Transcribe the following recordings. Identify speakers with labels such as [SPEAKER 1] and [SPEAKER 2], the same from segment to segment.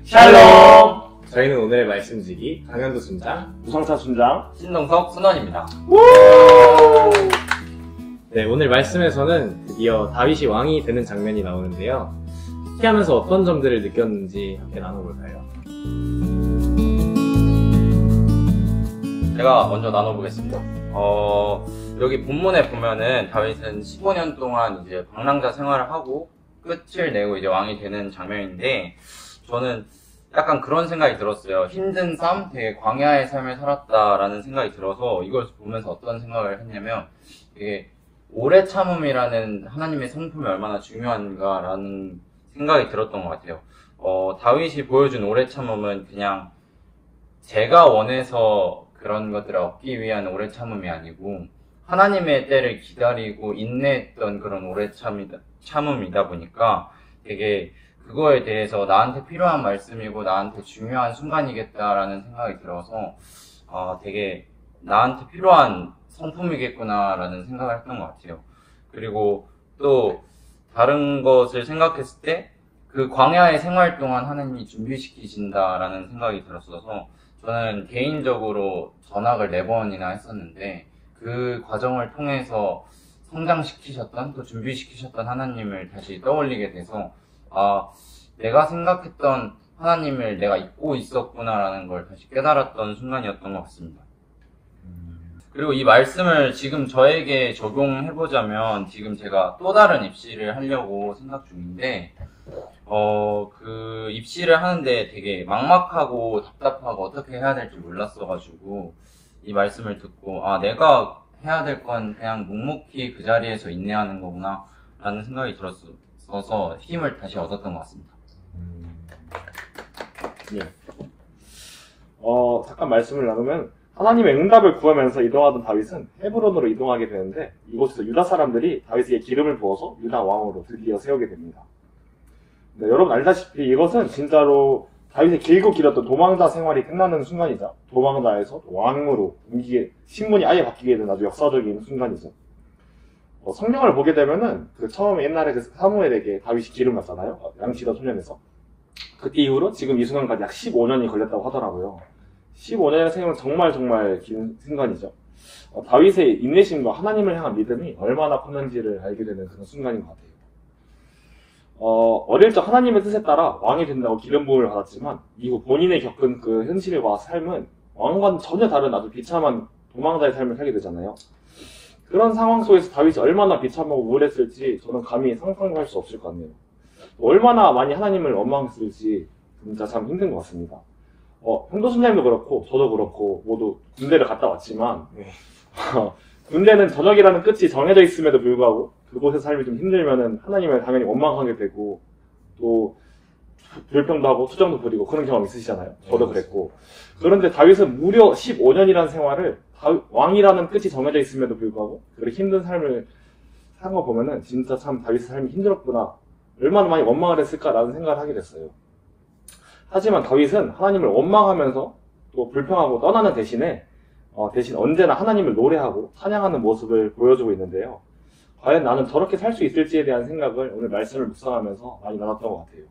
[SPEAKER 1] 샬롬! 저희는 오늘의 말씀지기 강현도 순장,
[SPEAKER 2] 우상차 순장,
[SPEAKER 3] 신동석 순원입니다.
[SPEAKER 1] 네, 오늘 말씀에서는 드디어 다윗이 왕이 되는 장면이 나오는데요. 특히하면서 어떤 점들을 느꼈는지 함께 나눠볼까요?
[SPEAKER 3] 제가 먼저 나눠보겠습니다. 여기 본문에 보면은 다윗은 15년 동안 이제 방랑자 생활을 하고 끝을 내고 이제 왕이 되는 장면인데, 저는 약간 그런 생각이 들었어요. 힘든 삶, 되게 광야의 삶을 살았다라는 생각이 들어서 이걸 보면서 어떤 생각을 했냐면, 이게 오래 참음이라는 하나님의 성품이 얼마나 중요한가라는 생각이 들었던 것 같아요. 다윗이 보여준 오래 참음은 그냥 제가 원해서 그런 것들을 얻기 위한 오래 참음이 아니고 하나님의 때를 기다리고 인내했던 그런 오래 참음이다 보니까 되게 그거에 대해서 나한테 필요한 말씀이고 나한테 중요한 순간이겠다라는 생각이 들어서 되게 나한테 필요한 성품이겠구나라는 생각을 했던 것 같아요. 그리고 또 다른 것을 생각했을 때 그 광야의 생활 동안 하나님이 준비시키신다라는 생각이 들었어서 저는 개인적으로 전학을 4번이나 했었는데 그 과정을 통해서 성장시키셨던 또 준비시키셨던 하나님을 다시 떠올리게 돼서 내가 생각했던 하나님을 내가 잊고 있었구나라는 걸 다시 깨달았던 순간이었던 것 같습니다. 그리고 이 말씀을 지금 저에게 적용해보자면 지금 제가 또 다른 입시를 하려고 생각 중인데 그 입시를 하는데 되게 막막하고 답답하고 어떻게 해야 될지 몰랐어가지고 이 말씀을 듣고 내가 해야 될 건 그냥 묵묵히 그 자리에서 인내하는 거구나 라는 생각이 들었어서 힘을 다시 얻었던 것 같습니다.
[SPEAKER 2] 예. 잠깐 말씀을 나누면 하나님의 응답을 구하면서 이동하던 다윗은 헤브론으로 이동하게 되는데 이곳에서 유다 사람들이 다윗에게 기름을 부어서 유다 왕으로 드디어 세우게 됩니다. 네, 여러분 알다시피 이것은 진짜로 다윗의 길고 길었던 도망자 생활이 끝나는 순간이자 도망자에서 왕으로 신분이 아예 바뀌게 된 아주 역사적인 순간이죠. 성경을 보게 되면은 처음에 옛날에 사무엘에게 다윗이 기름 났잖아요. 양치던 소년에서. 그때 이후로 지금 이 순간까지 약 15년이 걸렸다고 하더라고요. 15년의 생각은 정말 긴 순간이죠. 다윗의 인내심과 하나님을 향한 믿음이 얼마나 컸는지를 알게 되는 그런 순간인 것 같아요. 어릴 적 하나님의 뜻에 따라 왕이 된다고 기름 부음을 받았지만 이후 본인이 겪은 그 현실과 삶은 왕과는 전혀 다른 아주 비참한 도망자의 삶을 살게 되잖아요. 그런 상황 속에서 다윗이 얼마나 비참하고 우울했을지 저는 감히 상상도 할 수 없을 것 같네요. 얼마나 많이 하나님을 원망했을지 진짜 참 힘든 것 같습니다. 형도 선생님도 그렇고 저도 그렇고 모두 군대를 갔다 왔지만 군대는 전역이라는 끝이 정해져 있음에도 불구하고 그곳의 삶이 좀 힘들면은 하나님을 당연히 원망하게 되고 또 불평도 하고 투정도 부리고 그런 경험 있으시잖아요. 저도 그랬고. 그런데 다윗은 무려 15년이라는 생활을 왕이라는 끝이 정해져 있음에도 불구하고 그렇게 힘든 삶을 산 거 보면은 진짜 참 다윗의 삶이 힘들었구나, 얼마나 많이 원망을 했을까라는 생각을 하게 됐어요. 하지만 다윗은 하나님을 원망하면서 또 불평하고 떠나는 대신에 대신 언제나 하나님을 노래하고 찬양하는 모습을 보여주고 있는데요. 과연 나는 저렇게 살 수 있을지에 대한 생각을 오늘 말씀을 묵상하면서 많이 나눴던 것 같아요.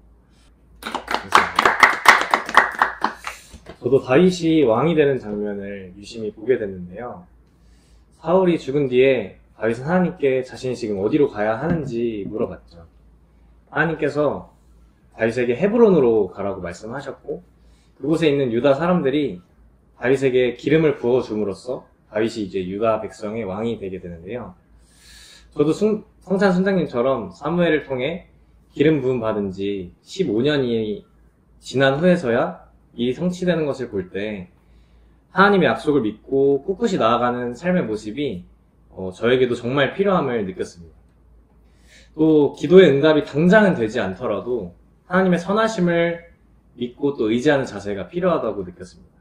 [SPEAKER 1] 저도 다윗이 왕이 되는 장면을 유심히 보게 됐는데요. 사울이 죽은 뒤에 다윗은 하나님께 자신이 지금 어디로 가야 하는지 물어봤죠. 하나님께서 다윗에게 헤브론으로 가라고 말씀하셨고 그곳에 있는 유다 사람들이 다윗에게 기름을 부어줌으로써 다윗이 이제 유다 백성의 왕이 되게 되는데요. 저도 성찬 순장님처럼 사무엘을 통해 기름 부음 받은 지 15년이 지난 후에서야 일이 성취되는 것을 볼 때 하나님의 약속을 믿고 꿋꿋이 나아가는 삶의 모습이 저에게도 정말 필요함을 느꼈습니다. 또 기도의 응답이 당장은 되지 않더라도 하나님의 선하심을 믿고 또 의지하는 자세가 필요하다고 느꼈습니다.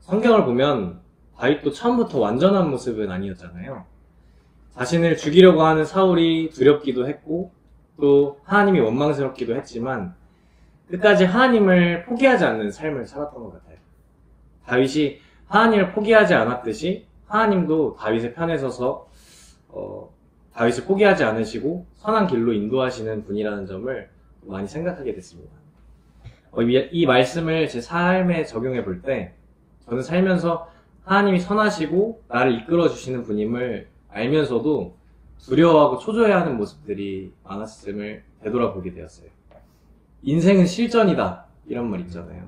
[SPEAKER 1] 성경을 보면 다윗도 처음부터 완전한 모습은 아니었잖아요. 자신을 죽이려고 하는 사울이 두렵기도 했고 또 하나님이 원망스럽기도 했지만 끝까지 하나님을 포기하지 않는 삶을 살았던 것 같아요. 다윗이 하나님을 포기하지 않았듯이 하나님도 다윗의 편에 서서 다윗을 포기하지 않으시고 선한 길로 인도하시는 분이라는 점을 많이 생각하게 됐습니다. 이 말씀을 제 삶에 적용해 볼 때 저는 살면서 하나님이 선하시고 나를 이끌어 주시는 분임을 알면서도 두려워하고 초조해하는 모습들이 많았음을 되돌아보게 되었어요. 인생은 실전이다 이런 말 있잖아요.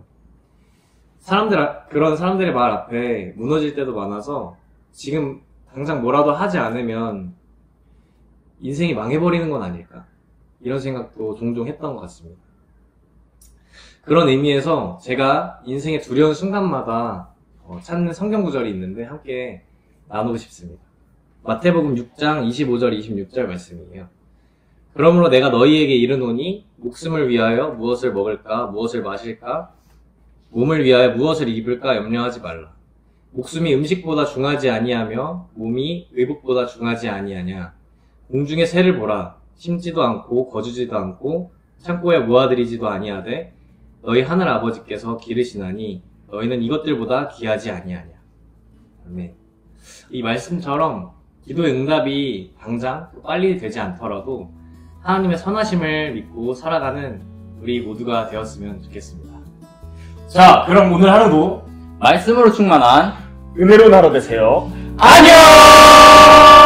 [SPEAKER 1] 그런 사람들의 말 앞에 무너질 때도 많아서 지금 당장 뭐라도 하지 않으면 인생이 망해버리는 건 아닐까 이런 생각도 종종 했던 것 같습니다. 그런 의미에서 제가 인생의 두려운 순간마다 찾는 성경 구절이 있는데 함께 나누고 싶습니다. 마태복음 6장 25절 26절 말씀이에요. 그러므로 내가 너희에게 이르노니 목숨을 위하여 무엇을 먹을까 무엇을 마실까 몸을 위하여 무엇을 입을까 염려하지 말라. 목숨이 음식보다 중하지 아니하며 몸이 의복보다 중하지 아니하냐. 공중의 새를 보라. 심지도 않고 거주지도 않고 창고에 모아들이지도 아니하되 너희 하늘 아버지께서 기르시나니 너희는 이것들보다 귀하지 아니하냐. 아멘. 이 말씀처럼 기도의 응답이 당장 빨리 되지 않더라도 하나님의 선하심을 믿고 살아가는 우리 모두가 되었으면 좋겠습니다.
[SPEAKER 2] 자, 그럼 오늘 하루도
[SPEAKER 3] 말씀으로 충만한
[SPEAKER 2] 은혜로운 하루 되세요.
[SPEAKER 3] 안녕!